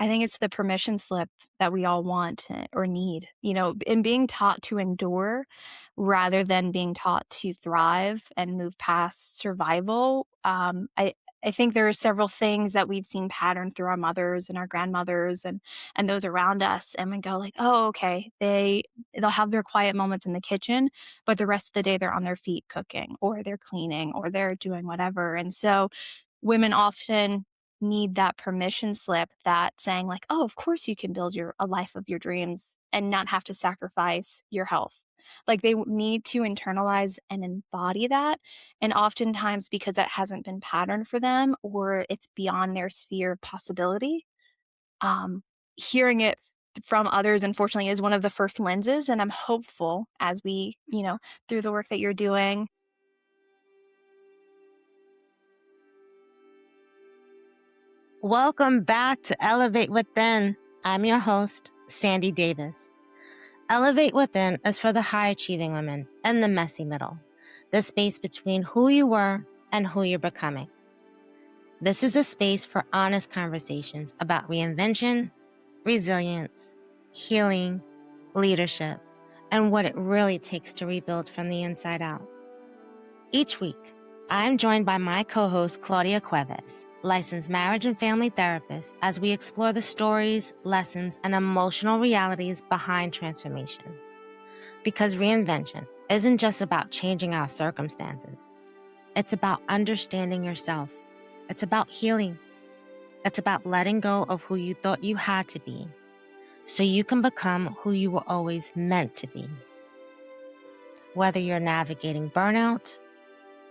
I think it's the permission slip that we all want or need, and being taught to endure rather than being taught to thrive and move past survival. I think there are several things that we've seen patterned through our mothers and our grandmothers and those around us, and we go like, oh, okay, they'll have their quiet moments in the kitchen, but the rest of the day they're on their feet cooking or they're cleaning or they're doing whatever. And so women often need that permission slip, that saying like, "Oh, of course you can build a life of your dreams and not have to sacrifice your health." Like they need to internalize and embody that. And oftentimes because that hasn't been patterned for them or it's beyond their sphere of possibility, um, hearing it from others, unfortunately, is one of the first lenses. And I'm hopeful as through the work that you're doing. Welcome back to Elevate Within. I'm your host, Sandy Davis. Elevate Within is for the high-achieving women in the messy middle, the space between who you were and who you're becoming. This is a space for honest conversations about reinvention, resilience, healing, leadership, and what it really takes to rebuild from the inside out. Each week, I'm joined by my co-host, Claudia Cuevas, licensed marriage and family therapist, as we explore the stories, lessons, and emotional realities behind transformation. Because reinvention isn't just about changing our circumstances. It's about understanding yourself. It's about healing. It's about letting go of who you thought you had to be so you can become who you were always meant to be. Whether you're navigating burnout,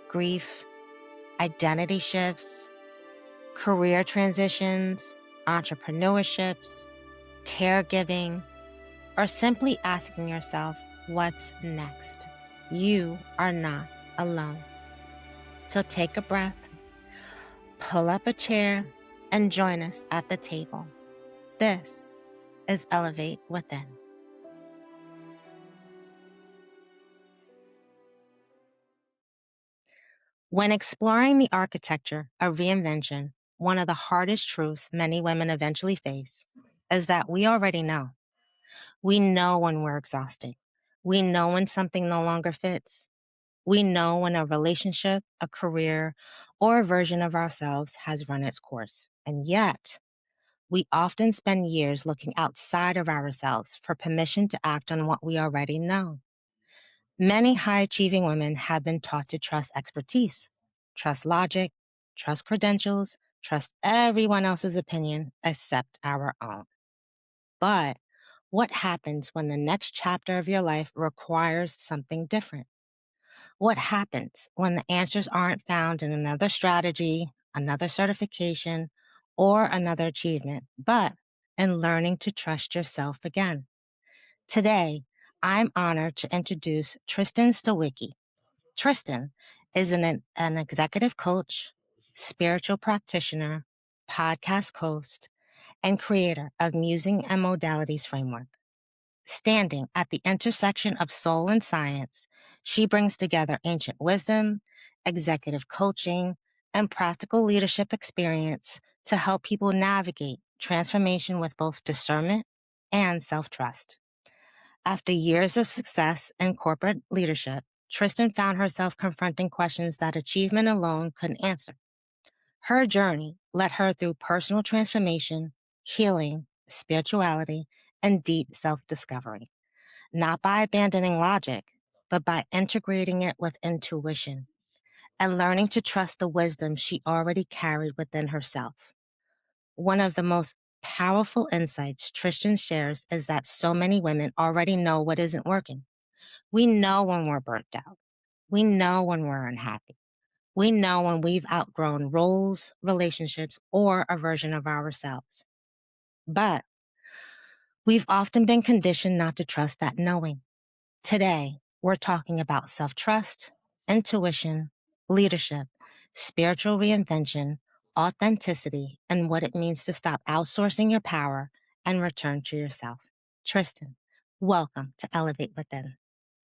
grief, identity shifts, career transitions, entrepreneurships, caregiving, or simply asking yourself, what's next? You are not alone. So take a breath, pull up a chair, and join us at the table. This is Elevate Within. When exploring the architecture of reinvention, one of the hardest truths many women eventually face is that we already know. We know when we're exhausted. We know when something no longer fits. We know when a relationship, a career, or a version of ourselves has run its course. And yet, we often spend years looking outside of ourselves for permission to act on what we already know. Many high-achieving women have been taught to trust expertise, trust logic, trust credentials, trust everyone else's opinion except our own. But what happens when the next chapter of your life requires something different? What happens when the answers aren't found in another strategy, another certification, or another achievement, but in learning to trust yourself again? Today, I'm honored to introduce Tristen Stawicki. Tristen is an executive coach, spiritual practitioner, podcast host, and creator of Musing and Modalities Framework. Standing at the intersection of soul and science, she brings together ancient wisdom, executive coaching, and practical leadership experience to help people navigate transformation with both discernment and self-trust. After years of success in corporate leadership, Tristen found herself confronting questions that achievement alone couldn't answer. Her journey led her through personal transformation, healing, spirituality, and deep self-discovery, not by abandoning logic, but by integrating it with intuition and learning to trust the wisdom she already carried within herself. One of the most powerful insights Tristen shares is that so many women already know what isn't working. We know when we're burnt out. We know when we're unhappy. We know when we've outgrown roles, relationships, or a version of ourselves. But we've often been conditioned not to trust that knowing. Today, we're talking about self-trust, intuition, leadership, spiritual reinvention, authenticity, and what it means to stop outsourcing your power and return to yourself. Tristen, welcome to Elevate Within.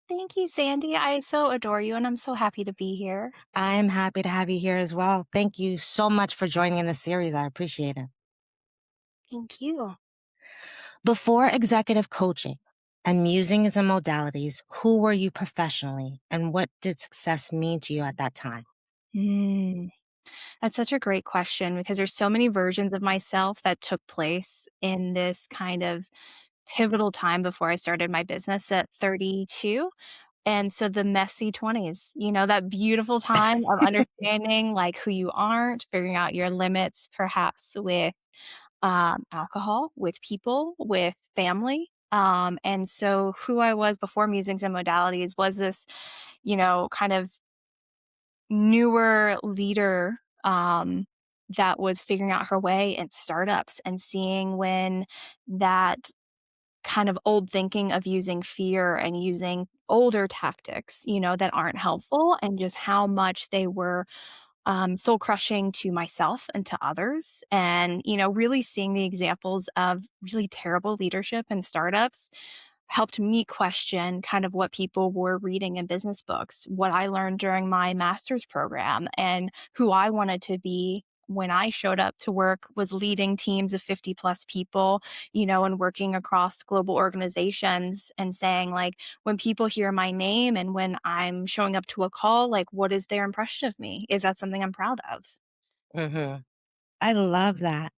Thank you, Sandy. I so adore you, and I'm so happy to be here. I am happy to have you here as well. Thank you so much for joining in the series. I appreciate it. Thank you. Before executive coaching and musing as a modalities, who were you professionally and what did success mean to you at that time? Mm. That's such a great question because there's so many versions of myself that took place in this kind of pivotal time before I started my business at 32. And so the messy 20s, that beautiful time of understanding like who you aren't, figuring out your limits, perhaps with alcohol, with people, with family. And so who I was before musings and modalities was this, kind of newer leader that was figuring out her way in startups and seeing when that kind of old thinking of using fear and using older tactics, that aren't helpful and just how much they were soul crushing to myself and to others. And, really seeing the examples of really terrible leadership in startups helped me question kind of what people were reading in business books, what I learned during my master's program, and who I wanted to be when I showed up to work was leading teams of 50 plus people, and working across global organizations and saying, like, when people hear my name and when I'm showing up to a call, like, what is their impression of me? Is that something I'm proud of? Hmm. I love that.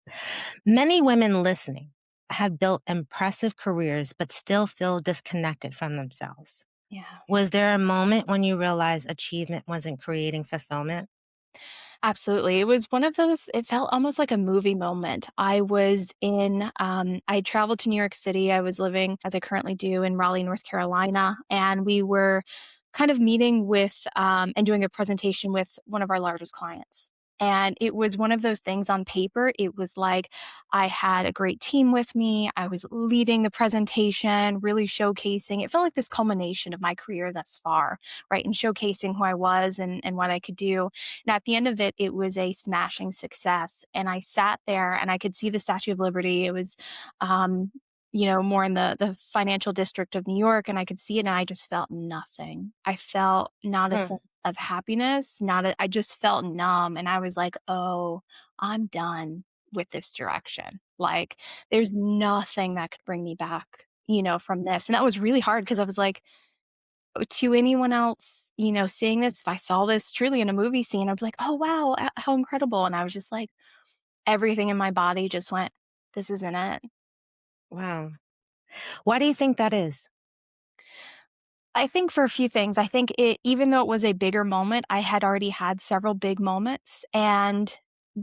Many women listening have built impressive careers but still feel disconnected from themselves. Yeah. Was there a moment when you realized achievement wasn't creating fulfillment? Absolutely. It was one of those it felt almost like a movie moment. I traveled to New York City. I was living, as I currently do, in Raleigh, North Carolina, and we were kind of meeting with, and doing a presentation with one of our largest clients. And it was one of those things on paper. It was like I had a great team with me. I was leading the presentation, really showcasing. It felt like this culmination of my career thus far, right? And showcasing who I was and what I could do. And at the end of it, it was a smashing success. And I sat there and I could see the Statue of Liberty. It was, um, more in the financial district of New York, and I could see it, and I just felt nothing. I felt not a Hmm. sense of happiness, I just felt numb, and I was like, "Oh, I'm done with this direction." Like, there's nothing that could bring me back, from this. And that was really hard because I was like, to anyone else, seeing this, if I saw this truly in a movie scene, I'd be like, "Oh, wow, how incredible." And I was just like, everything in my body just went, "This isn't it." Wow. Why do you think that is? I think for a few things. I think even though it was a bigger moment, I had already had several big moments, and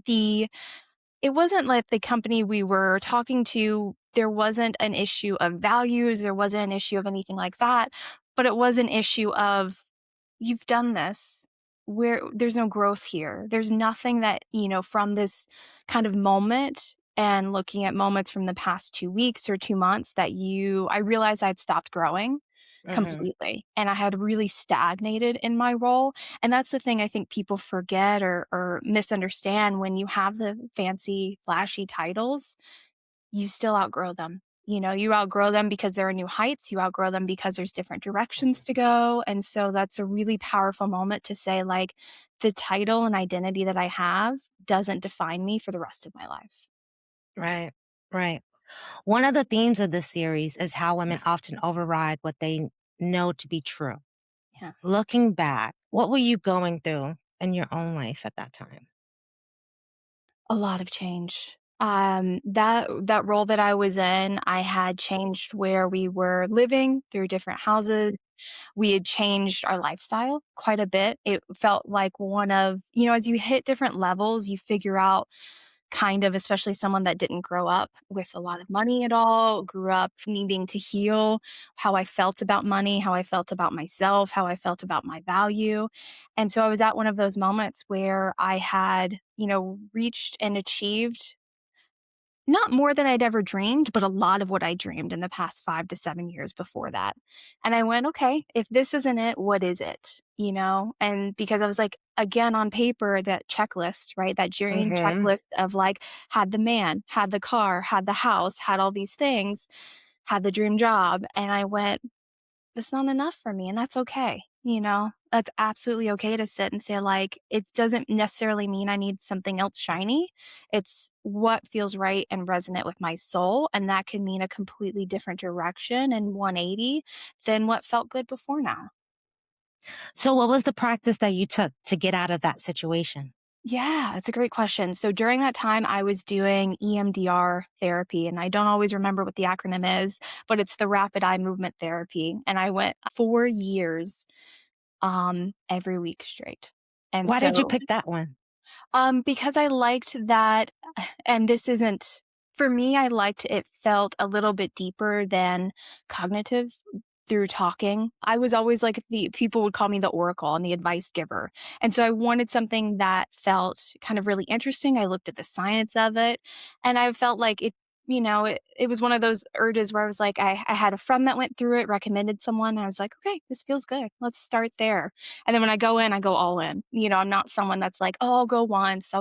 the it wasn't like the company we were talking to, there wasn't an issue of values, there wasn't an issue of anything like that, but it was an issue of, "You've done this. Where there's no growth here. There's nothing that, from this kind of moment and looking at moments from the past 2 weeks or 2 months that I realized I'd stopped growing Hmm. completely, and I had really stagnated in my role, and that's the thing I think people forget or misunderstand when you have the fancy, flashy titles, you still outgrow them. You outgrow them because there are new heights, you outgrow them because there's different directions to go, and so that's a really powerful moment to say, like, the title and identity that I have doesn't define me for the rest of my life. Right, right. One of the themes of this series is how women often override what they know to be true. Yeah. Looking back, what were you going through in your own life at that time? A lot of change. That role that I was in, I had changed where we were living through different houses. We had changed our lifestyle quite a bit. It felt like as you hit different levels, you figure out kind of, especially someone that didn't grow up with a lot of money at all, grew up needing to heal how I felt about money, how I felt about myself, how I felt about my value. And so I was at one of those moments where I had, reached and achieved not more than I'd ever dreamed, but a lot of what I dreamed in the past 5 to 7 years before that. And I went, "Okay, if this isn't it, what is it?" And because I was like, again, on paper, that checklist, right? That dream Mhm. checklist of like, had the man, had the car, had the house, had all these things, had the dream job. And I went, "That's not enough for me, and that's okay." That's absolutely okay to sit and say, like, it doesn't necessarily mean I need something else shiny. It's what feels right and resonant with my soul, and that can mean a completely different direction and 180 than what felt good before now. So, what was the practice that you took to get out of that situation? Yeah, that's a great question. So during that time, I was doing EMDR therapy, and I don't always remember what the acronym is, but it's the rapid eye movement therapy. And I went 4 years, every week straight. And Why did you so pick that one? because I liked that, and this isn't for me, I liked it felt a little bit deeper than cognitive through talking. I was always like the people would call me the oracle and the advice giver. And so I wanted something that felt kind of really interesting. I looked at the science of it and I felt like it was one of those urges where I was like, I had a friend that went through it, recommended someone. And I was like, okay, this feels good. Let's start there. And then when I go in, I go all in. I'm not someone that's like, "Oh, I'll go once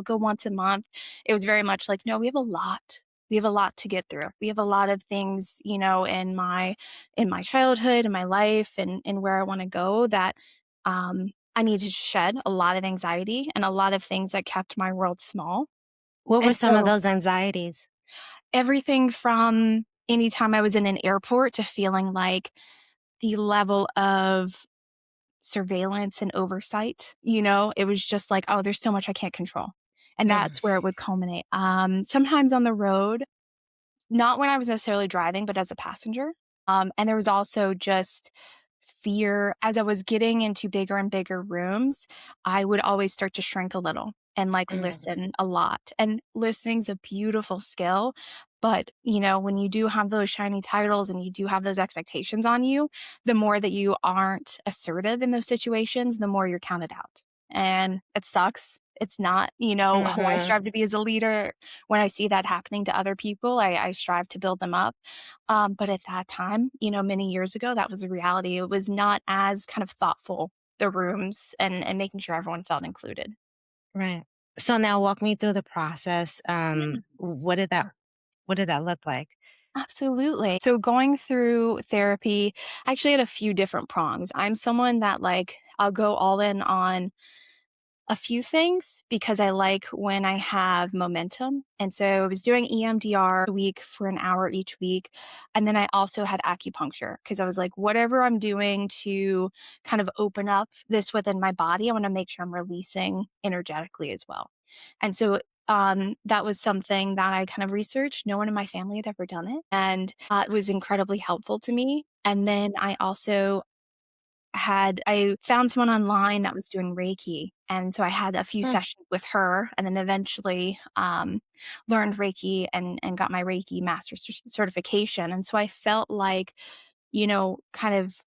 a month." It was very much like, "No, we have a lot. We have a lot to get through. We have a lot of things, in my childhood, in my life, and where I wanna go that, I need to shed a lot of anxiety and a lot of things that kept my world small." What were And some of so those anxieties? everything from anytime I was in an airport to feeling like the level of surveillance and oversight, it was just like, "Oh, there's so much I can't control." And Mhm. that's where it would culminate. Sometimes on the road, not when I was necessarily driving, but as a passenger. And there was also just fear as I was getting into bigger and bigger rooms, I would always start to shrink a little and like Mhm. listen a lot. And listening's a beautiful skill. But, when you do have those shiny titles and you do have those expectations on you, the more that you aren't assertive in those situations, the more you're counted out. And it sucks. It's not, who I Mhm. strive to be as a leader. When I see that happening to other people, I strive to build them up. But at that time, many years ago, that was a reality. It was not as kind of thoughtful, the rooms and making sure everyone felt included. Right. So now walk me through the process. Yeah. What did that look like? Absolutely. So going through therapy, I actually had a few different prongs. I'm someone that like I'll go all in on a few things because I like when I have momentum. And so I was doing EMDR a week for an hour each week. And then I also had acupuncture because I was like, whatever I'm doing to kind of open up this within my body, I want to make sure I'm releasing energetically as well. And so that was something that I kind of researched. No one in my family had ever done it. And it was incredibly helpful to me. And then I found someone online that was doing Reiki, and so I had a few Hmm. sessions with her, and then eventually, learned Reiki and got my Reiki master certification, and so I felt like, kind of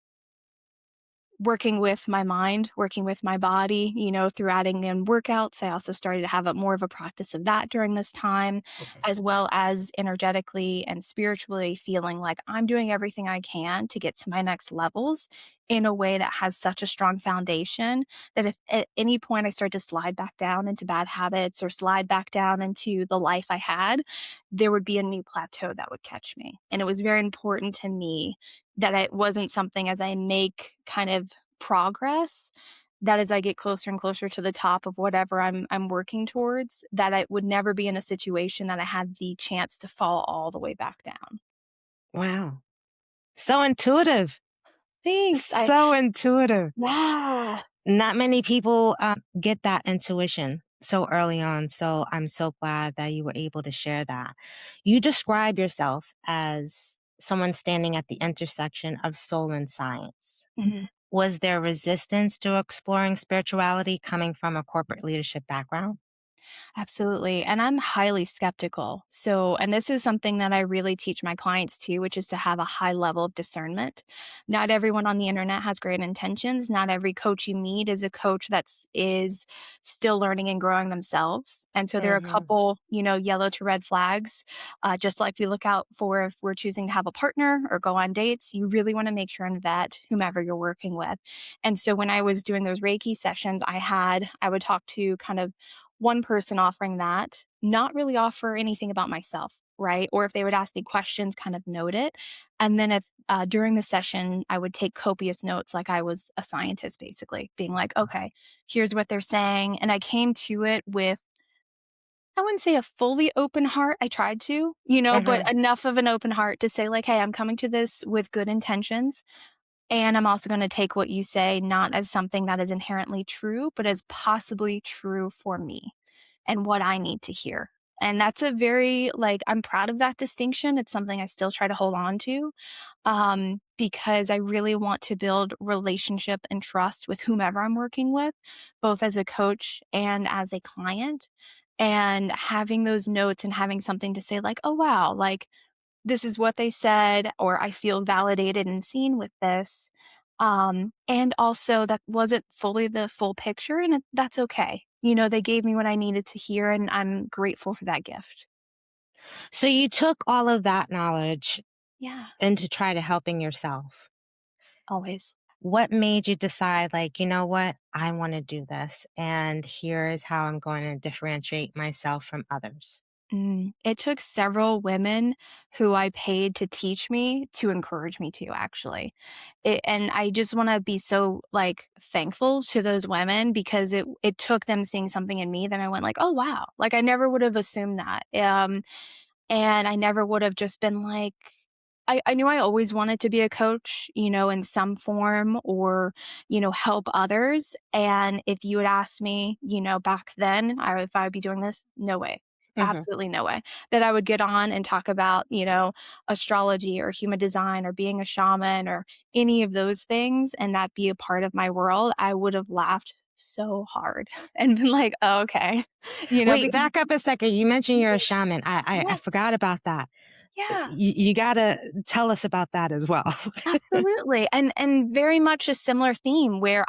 working with my mind, working with my body, through adding in workouts. I also started to have more of a practice of that during this time, as well as energetically and spiritually feeling like I'm doing everything I can to get to my next levels in a way that has such a strong foundation that if at any point I start to slide back down into bad habits or slide back down into the life I had, there would be a new plateau that would catch me. And it was very important to me that it wasn't something as I make kind of progress, that as I get closer and closer to the top of whatever I'm working towards, that I would never be in a situation that I had the chance to fall all the way back down. Wow. So intuitive. Thanks. I So intuitive. Yeah. Not many people get that intuition so early on. So I'm so glad that you were able to share that. You describe yourself as someone standing at the intersection of soul and science. Mhm. Was there resistance to exploring spirituality coming from a corporate leadership background? Absolutely. And I'm highly skeptical. And this is something that I really teach my clients too, which is to have a high level of discernment. Not everyone on the internet has great intentions. Not every coach you meet is a coach is still learning and growing themselves. And so there are a Hmm. couple, yellow to red flags. Just like we look out for if we're choosing to have a partner or go on dates, you really want to make sure and vet whomever you're working with. And so when I was doing those Reiki sessions, I would talk to kind of one person offering that, not really offer anything about myself. right? Or if they would ask me questions, kind of note it. And then if during the session, I would take copious notes like I was a scientist, basically, being like, okay, here's what they're saying. And I came to it with, I wouldn't say a fully open heart. I tried to, but Mhm. enough of an open heart to say, like, hey, I'm coming to this with good intentions. And I'm also going to take what you say not as something that is inherently true, but as possibly true for me and what I need to hear. And that's a very, like, I'm proud of that distinction. It's something I still try to hold on to, because I really want to build relationship and trust with whomever I'm working with, both as a coach and as a client. And having those notes and having something to say, like, oh, wow, like, this is what they said, or I feel validated and seen with this. And also that wasn't fully the full picture, and that's okay. They gave me what I needed to hear, and I'm grateful for that gift. So you took all of that knowledge Yeah, into try to helping yourself. always. What made you decide, like, you know what? I want to do this, and here is how I'm going to differentiate myself from others. It took several women who I paid to teach me to encourage me to, actually. And I just wanna be so, like, thankful to those women because it took them seeing something in me that I went like, "Oh, wow." Like, I never would have assumed that, and I never would have just been like, I knew I always wanted to be a coach, in some form or, help others. And if you had asked me, back then, if I would be doing this, no way. Mhm. Absolutely no way that I would get on and talk about, astrology or human design or being a shaman or any of those things and that be a part of my world. I would have laughed so hard and been like, oh, okay, Wait, because back up a second. You mentioned you're a shaman. I yeah, forgot about that. yeah. You gotta tell us about that as well. Absolutely. And very much a similar theme where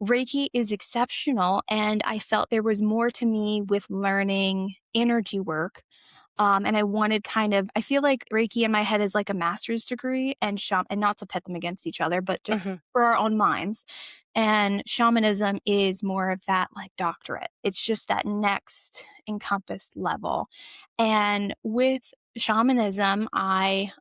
Reiki is exceptional and I felt there was more to me with learning energy work. And I wanted I feel like Reiki in my head is like a master's degree and not to pit them against each other, but just Mhm. for our own minds. And shamanism is more of that like doctorate. It's just that next encompassed level. And with shamanism, I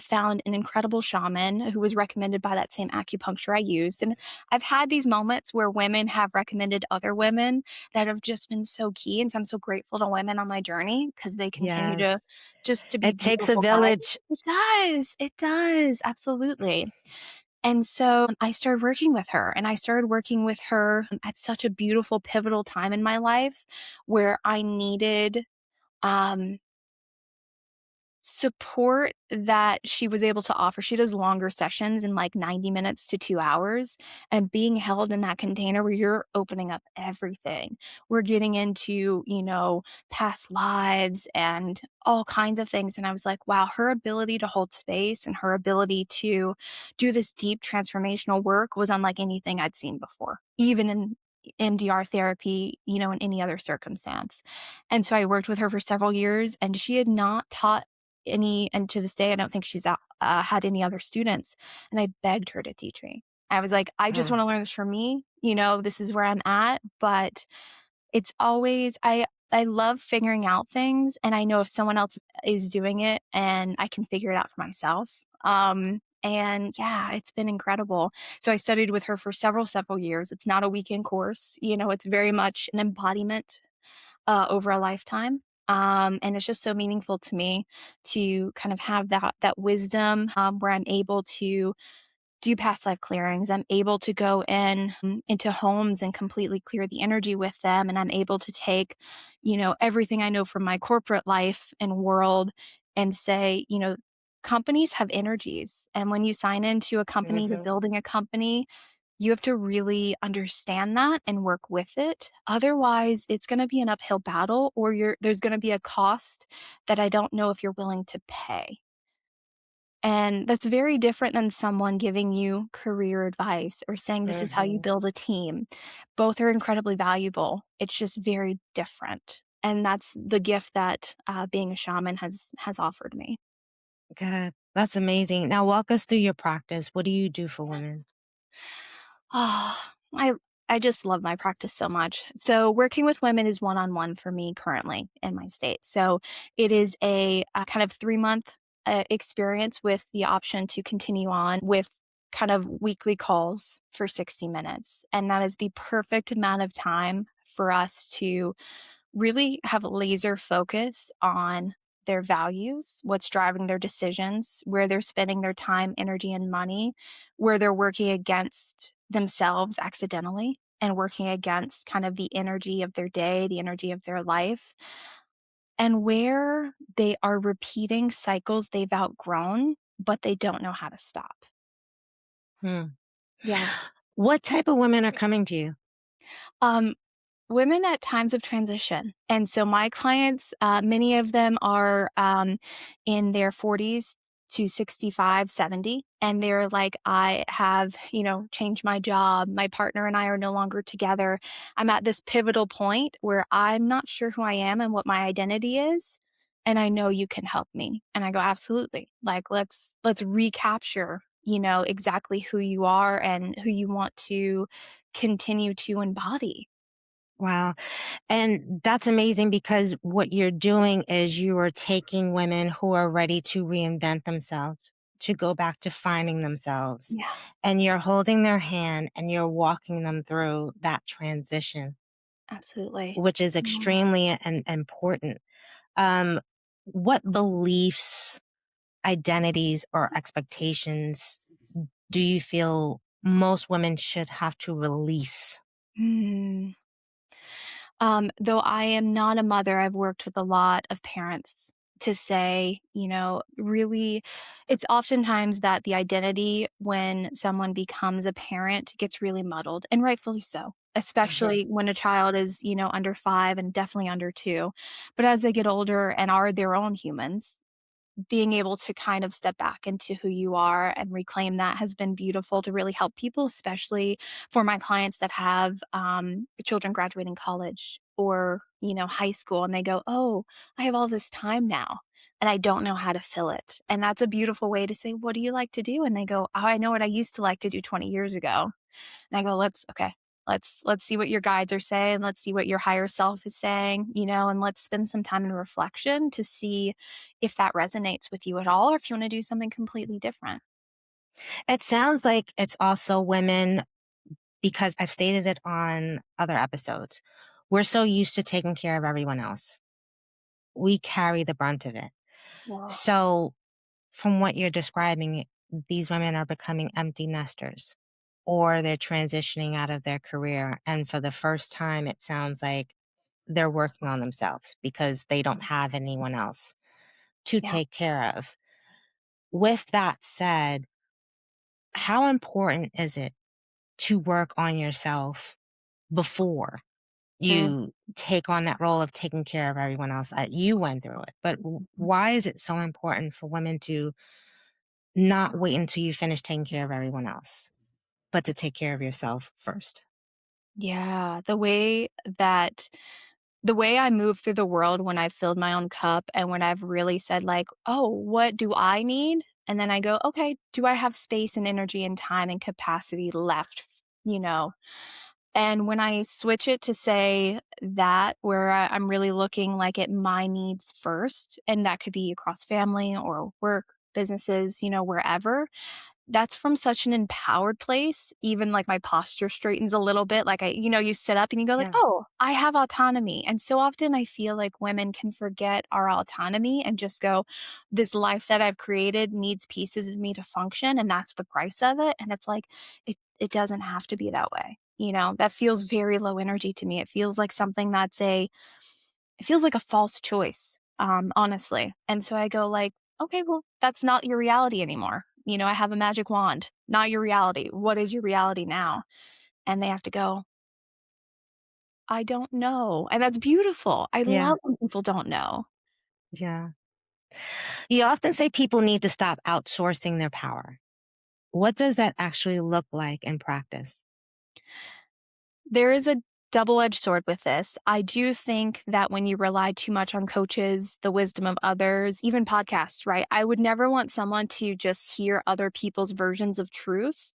found an incredible shaman who was recommended by that same acupuncture I used. And I've had these moments where women have recommended other women that have just been so key. And so I'm so grateful to women on my journey because they continue to Yes. just to be It takes a beautiful guides. village. It does. It does. Absolutely. And so I started working with her and I started working with her at such a beautiful, pivotal time in my life where I needed um, support that she was able to offer. She does longer sessions in like 90 minutes to 2 hours, and being held in that container where you're opening up everything. We're getting into, past lives and all kinds of things. And I was like, wow, her ability to hold space and her ability to do this deep transformational work was unlike anything I'd seen before, even in MDR therapy, in any other circumstance. And so I worked with her for several years, and she had not taught and to this day, I don't think she's had any other students. And I begged her to teach me. I was like, I just Uh, want to learn this for me. This is where I'm at. But it's always, I love figuring out things. And I know if someone else is doing it and I can figure it out for myself. And yeah, it's been incredible. So I studied with her for several years. It's not a weekend course. It's very much an embodiment over a lifetime. And it's just so meaningful to me to kind of have that wisdom where I'm able to do past life clearings. I'm able to go into homes and completely clear the energy with them, and I'm able to take, everything I know from my corporate life and world and say, companies have energies, and when you sign into a company to mhm. building a company, you have to really understand that and work with it. Otherwise, it's gonna be an uphill battle or there's gonna be a cost that I don't know if you're willing to pay. And that's very different than someone giving you career advice or saying this is how you Mhm. build a team. Both are incredibly valuable. It's just very different. And that's the gift that being a shaman has offered me. Good. That's amazing. Now walk us through your practice. What do you do for women? Oh, I I just love my practice so much. So working with women is one-on-one for me currently in my state. So it is a kind of 3-month experience with the option to continue on with kind of weekly calls for 60 minutes. And that is the perfect amount of time for us to really have laser focus on their values, what's driving their decisions, where they're spending their time, energy, and money, where they're working against themselves accidentally and working against kind of the energy of their day, the energy of their life, and where they are repeating cycles they've outgrown, but they don't know how to stop. Hmm. Yeah. What type of women are coming to you? Um, Women at times of transition. And so my clients, many of them are in their 40s to 65, 70, and they're like, I have, changed my job. My partner and I are no longer together. I'm at this pivotal point where I'm not sure who I am and what my identity is. And I know you can help me. And I go, absolutely. Like, let's recapture, exactly who you are and who you want to continue to embody. Wow. And that's amazing because what you're doing is you are taking women who are ready to reinvent themselves, to go back to finding themselves, Yeah. and you're holding their hand and you're walking them through that transition, Absolutely. which is Yeah. extremely important. Um, what beliefs, identities, or expectations do you feel most women should have to release? Mm. Though I am not a mother, I've worked with a lot of parents to say, really, it's oftentimes that the identity when someone becomes a parent gets really muddled, and rightfully so, Mhm. especially when a child is, under 5 and definitely under 2. But as they get older and are their own humans, being able to kind of step back into who you are and reclaim that has been beautiful to really help people, especially for my clients that have children graduating college or high school, and they go, oh, I have all this time now and I don't know how to fill it. And that's a beautiful way to say, what do you like to do? And they go, oh, I know what I used to like to do 20 years ago. And I go, let's see what your guides are saying. Let's see what your higher self is saying, and let's spend some time in reflection to see if that resonates with you at all or if you want to do something completely different. It sounds like it's also women because I've stated it on other episodes. We're so used to taking care of everyone else. We carry the brunt of it. Wow. So, from what you're describing, these women are becoming empty nesters or they're transitioning out of their career. And for the first time, it sounds like they're working on themselves because they don't have anyone else to Yeah. take care of. With that said, how important is it to work on yourself before Mm. you take on that role of taking care of everyone else? You went through it, but why is it so important for women to not wait until you finish taking care of everyone else, but to take care of yourself first? Yeah. The way I move through the world when I've filled my own cup and when I've really said, like, oh, what do I need? And then I go, okay, do I have space and energy and time and capacity left? You know, And when I switch it to say that, where I'm really looking like at my needs first, and that could be across family or work, businesses, wherever, that's from such an empowered place. Even like my posture straightens a little bit. Like you sit up and you go like, Yeah. oh, I have autonomy. And so often I feel like women can forget our autonomy and just go, this life that I've created needs pieces of me to function. And that's the price of it. And it's like, it doesn't have to be that way. That feels very low energy to me. It feels like something it feels like a false choice, honestly. And so I go like, okay, well, that's not your reality anymore. I have a magic wand, not your reality. What is your reality now? And they have to go, I don't know. And that's beautiful. I Yeah. love when people don't know. Yeah. You often say people need to stop outsourcing their power. What does that actually look like in practice? There is a double-edged sword with this. I do think that when you rely too much on coaches, the wisdom of others, even podcasts, right? I would never want someone to just hear other people's versions of truth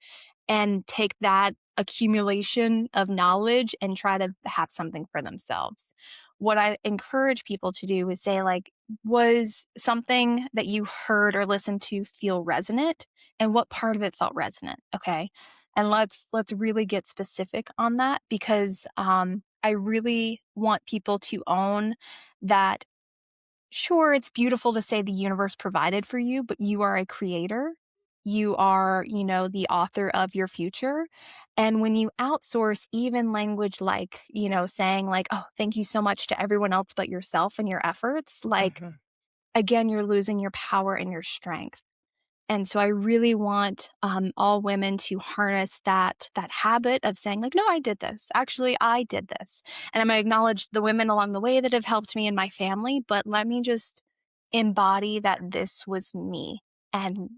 and take that accumulation of knowledge and try to have something for themselves. What I encourage people to do is say, like, was something that you heard or listened to feel resonant, and what part of it felt resonant? Okay. And let's really get specific on that, because I really want people to own that. Sure, it's beautiful to say the universe provided for you, but you are a creator. You are, the author of your future. And when you outsource even language like, saying like, oh, thank you so much to everyone else but yourself and your efforts, like, Mhm. again, you're losing your power and your strength. And so I really want, all women to harness that habit of saying like, "No, I did this. Actually, I did this." And I'm gonna acknowledge the women along the way that have helped me and my family, but let me just embody that this was me. And,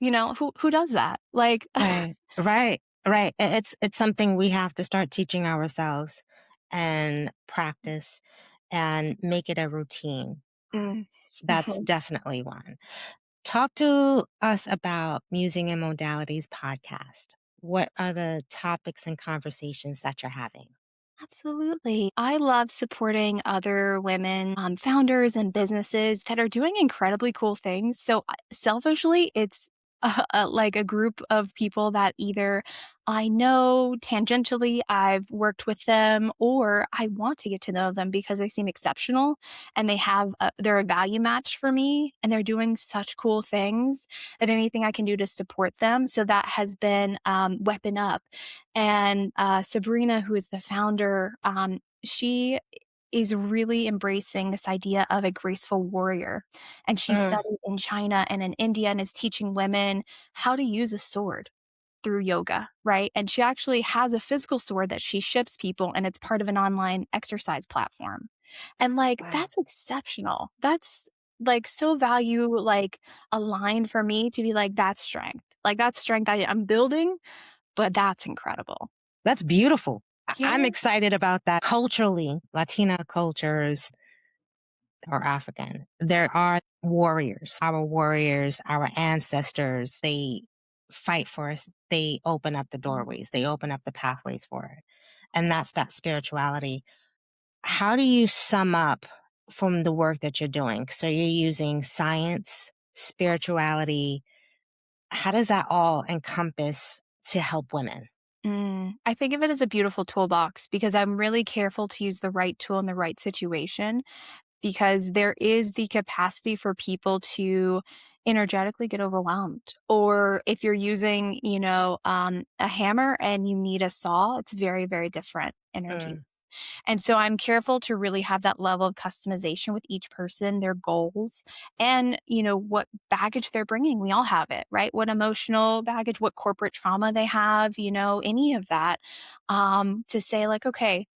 who does that? Like, Right, right, right. It's something we have to start teaching ourselves and practice and make it a routine. mm, That's definitely one. Talk to us about Musing and Modalities podcast. What are the topics and conversations that you're having? absolutely. I love supporting other women, founders and businesses that are doing incredibly cool things. So, selfishly, it's like a group of people that either I know tangentially, I've worked with them, or I want to get to know them because they seem exceptional and they're a value match for me, and they're doing such cool things that anything I can do to support them. So that has been Weapon Up. And Sabrina, who is the founder, she is really embracing this idea of a graceful warrior. And she Mm, studied in China and in India and is teaching women how to use a sword through yoga, right? And she actually has a physical sword that she ships people, and it's part of an online exercise platform. And like, wow. that's exceptional. That's like so aligned for me to be like, that's strength. Like, that's strength I'm building, but that's incredible. That's beautiful. Yeah. I'm excited about that. Culturally, Latina cultures or African, there are warriors, our ancestors. They fight for us. They open up the doorways, they open up the pathways for it. And that's that spirituality. How do you sum up from the work that you're doing? So you're using science, spirituality. How does that all encompass to help women? I think of it as a beautiful toolbox because I'm really careful to use the right tool in the right situation, because there is the capacity for people to energetically get overwhelmed. Or if you're using, a hammer and you need a saw, it's very, very different energies. Mm, And so I'm careful to really have that level of customization with each person, their goals, and, what baggage they're bringing. We all have it, right? What emotional baggage, what corporate trauma they have, any of that, to say, like, okay,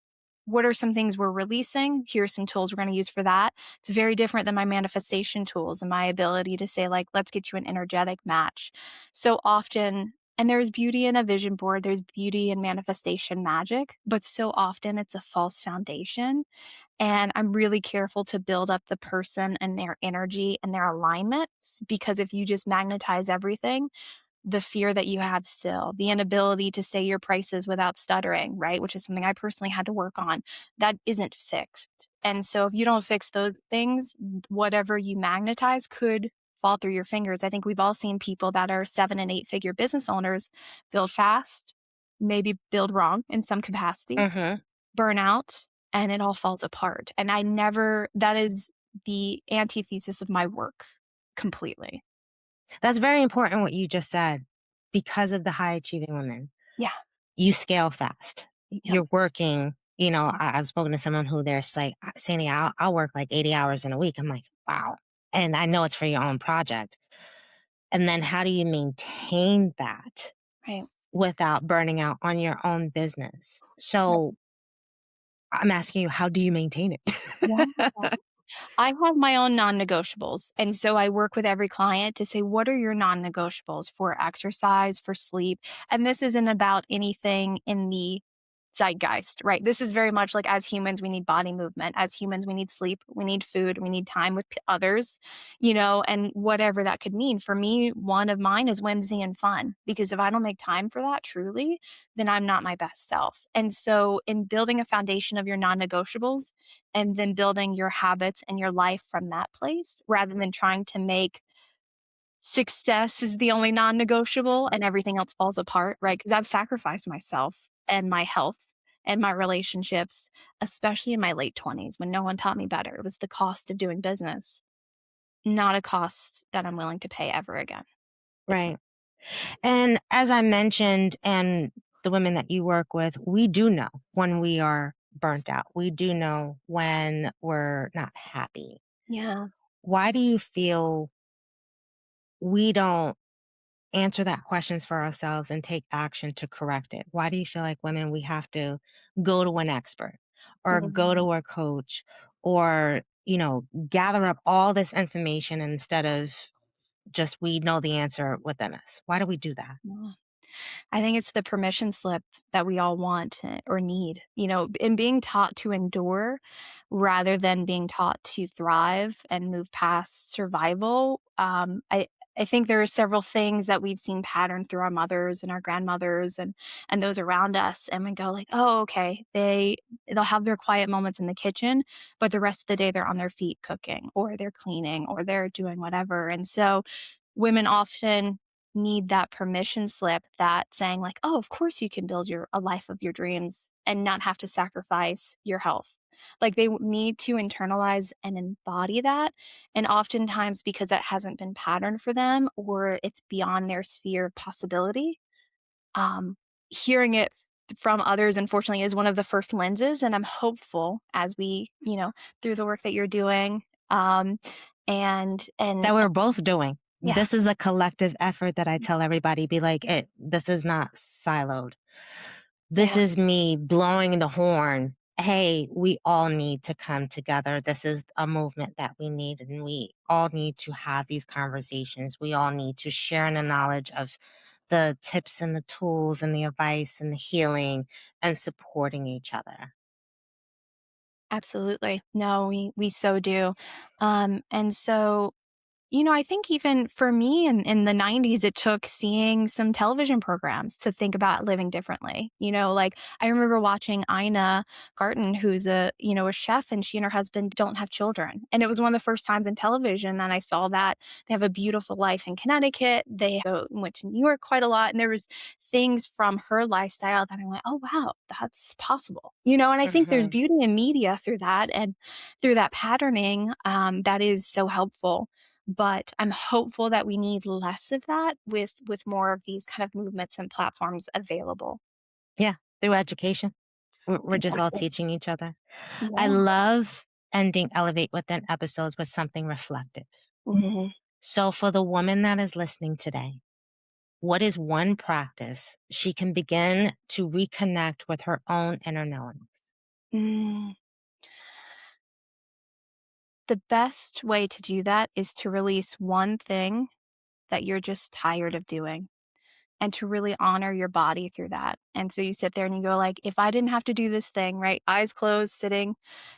what are some things we're releasing? Here are some tools we're going to use for that. It's very different than my manifestation tools and my ability to say, like, let's get you an energetic match. So often, and there's beauty in a vision board, there's beauty in manifestation magic, but so often it's a false foundation. And I'm really careful to build up the person and their energy and their alignment, because if you just magnetize everything, the fear that you have still, the inability to say your prices without stuttering, right? Which is something I personally had to work on. That isn't fixed. And so if you don't fix those things, whatever you magnetize could fall through your fingers. I think we've all seen people that are 7 and 8 figure business owners build fast, maybe build wrong in some capacity, mhm. burn out, and it all falls apart. And that is the antithesis of my work completely. That's very important what you just said. Because of the high achieving women, Yeah. you scale fast. Yep. You're working, I've spoken to someone who there's like, Sandy, I'll work like 80 hours in a week. I'm like, wow. And I know it's for your own project. And then how do you maintain that Right. without burning out on your own business? Right. So I'm asking you, how do you maintain Yeah. it? I have my own non-negotiables, and so I work with every client to say, "What are your non-negotiables for exercise, for sleep?" And this isn't about anything in the zeitgeist, right? This is very much like as humans, we need body movement. As humans, we need sleep, we need food, we need time with others, and whatever that could mean. For me, one of mine is whimsy and fun, because if I don't make time for that truly, then I'm not my best self. And so, in building a foundation of your non negotiables and then building your habits and your life from that place, rather than trying to make success is the only non negotiable and everything else falls apart, right? Because I've sacrificed myself and my health and my relationships, especially in my late 20s when no one taught me better. It was the cost of doing business, not a cost that I'm willing to pay ever again. It's not. Right. And as I mentioned, and the women that you work with, we do know when we are burnt out. We do know when we're not happy. Yeah. Why do you feel we don't answer that questions for ourselves and take action to correct it? Why do you feel like women, we have to go to an expert or go Mhm. to a coach or, gather up all this information instead of just we know the answer within us? Why do we do that? Yeah. I think it's the permission slip that we all want or need, in being taught to endure rather than being taught to thrive and move past survival. I think there are several things that we've seen patterned through our mothers and our grandmothers and those around us, and we go like, oh, okay, they'll have their quiet moments in the kitchen, but the rest of the day they're on their feet cooking or they're cleaning or they're doing whatever. And so women often need that permission slip, that saying like, "Oh, of course you can build your a life of your dreams and not have to sacrifice your health." Like they need to internalize and embody that. And oftentimes because that hasn't been patterned for them or it's beyond their sphere of possibility, um, hearing it from others, unfortunately, is one of the first lenses. And I'm hopeful as we, through the work that you're doing, and That we're both doing. yeah, This is a collective effort that I tell everybody, be like, this is not siloed. This yeah. is me blowing the horn. Hey, we all need to come together. This is a movement that we need, and we all need to have these conversations. We all need to share in the knowledge of the tips and the tools and the advice and the healing and supporting each other. Absolutely. No, we so do. And so I think even for me in the 90s, it took seeing some television programs to think about living differently. Like I remember watching Ina Garten, who's a chef, and she and her husband don't have children. And it was one of the first times in television that I saw that they have a beautiful life in Connecticut. Went to New York quite a lot. And there was things from her lifestyle that I went, oh, wow, that's possible. And I think there's Hmm. beauty in media through that and through that patterning that is so helpful, but I'm hopeful that we need less of that with more of these kind of movements and platforms available. Yeah, through education. We're just all Exactly. teaching each other. I Yeah. love ending Elevate Within episodes with something reflective. Mhm. So, for the woman that is listening today, what is one practice she can begin to reconnect with her own inner knowings? Mm. The best way to do that is to release one thing that you're just tired of doing and to really honor your body through that. And so you sit there and you go like, if I didn't have to do this thing, right? Eyes closed, sitting,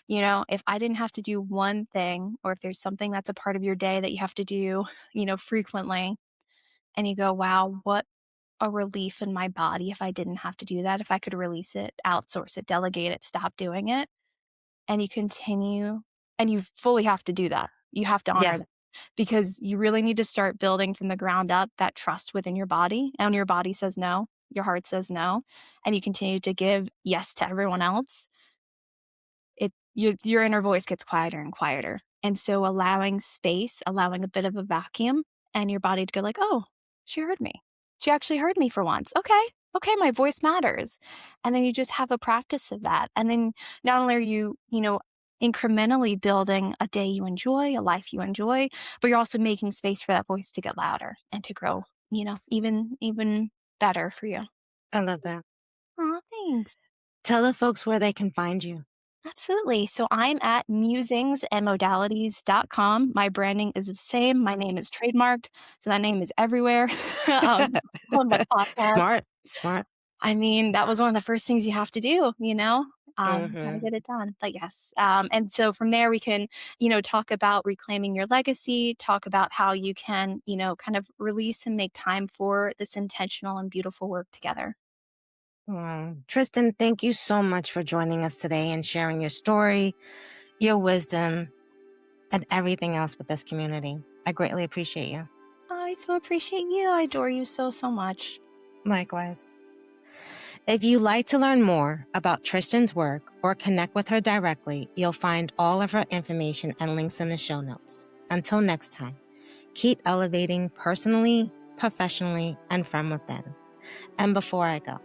if I didn't have to do one thing, or if there's something that's a part of your day that you have to do, frequently, and you go, wow, what a relief in my body if I didn't have to do that, if I could release it, outsource it, delegate it, stop doing it, and you continue, and you fully have to do that. You have to Yeah, honor that because you really need to start building from the ground up that trust within your body. And when your body says no, your heart says no, and you continue to give yes to everyone else, your inner voice gets quieter and quieter. And so allowing space, allowing a bit of a vacuum, and your body to go like, "Oh, she heard me. She actually heard me for once. Okay. Okay, my voice matters." And then you just have a practice of that. And then not only are you incrementally building a day you enjoy, a life you enjoy, but you're also making space for that voice to get louder and to grow, even better for you. I love that. Aw, thanks. Tell the folks where they can find you. Absolutely. So I'm at musingsandmodalities.com. My branding is the same. My name is trademarked. So that name is everywhere. On my podcast. Smart, smart. I mean, that was one of the first things you have to do, gotta Hmm. get it done. But yes, and so from there we can, talk about reclaiming your legacy, talk about how you can, kind of release and make time for this intentional and beautiful work together. Tristan, thank you so much for joining us today and sharing your story, your wisdom, and everything else with this community. I greatly appreciate you. I so appreciate you. I adore you so, so much. Likewise. If you'd like to learn more about Tristan's work or connect with her directly, you'll find all of her information and links in the show notes. Until next time, keep elevating personally, professionally, and from within. And before I go,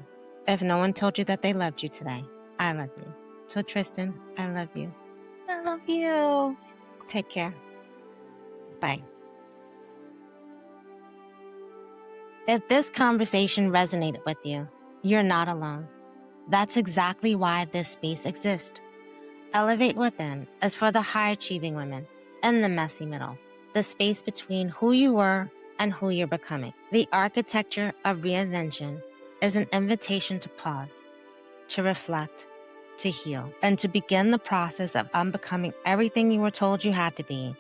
if no one told you that they loved you today, I love you. So Tristan, I love you. I love you. Take care. Bye. If this conversation resonated with you, you're not alone. That's exactly why this space exists. Elevate Within is for the high-achieving women in the messy middle, the space between who you were and who you're becoming. The Architecture of Reinvention is an invitation to pause, to reflect, to heal, and to begin the process of unbecoming everything you were told you had to be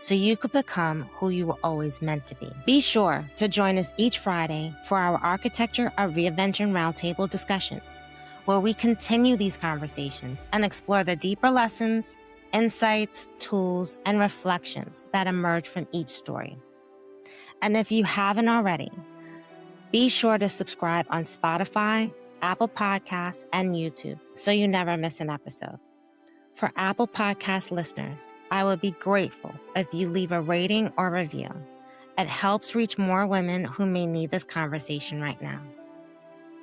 so you could become who you were always meant to be. Be sure to join us each Friday for our Architecture of Reinvention Roundtable discussions, where we continue these conversations and explore the deeper lessons, insights, tools, and reflections that emerge from each story. And if you haven't already, be sure to subscribe on Spotify, Apple Podcasts, and YouTube so you never miss an episode. For Apple Podcast listeners, I would be grateful if you leave a rating or review. It helps reach more women who may need this conversation right now.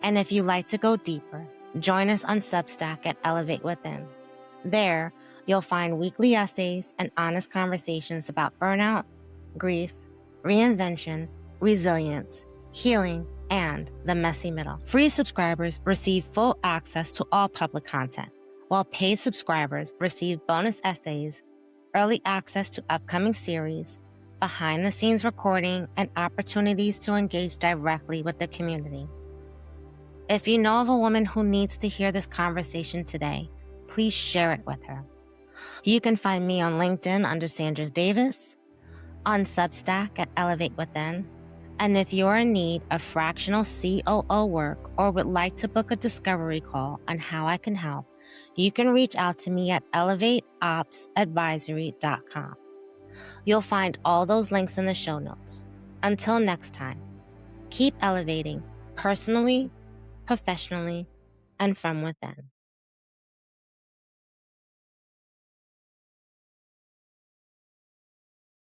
And if you'd like to go deeper, join us on Substack at Elevate Within. There, you'll find weekly essays and honest conversations about burnout, grief, reinvention, resilience, healing, and the messy middle. Free subscribers receive full access to all public content, while paid subscribers receive bonus essays, early access to upcoming series, behind-the-scenes recording, and opportunities to engage directly with the community. If you know of a woman who needs to hear this conversation today, please share it with her. You can find me on LinkedIn under Sandra Davis, on Substack at Elevate Within, and if you're in need of fractional COO work or would like to book a discovery call on how I can help, you can reach out to me at elevateopsadvisory.com. You'll find all those links in the show notes. Until next time, keep elevating personally, professionally, and from within.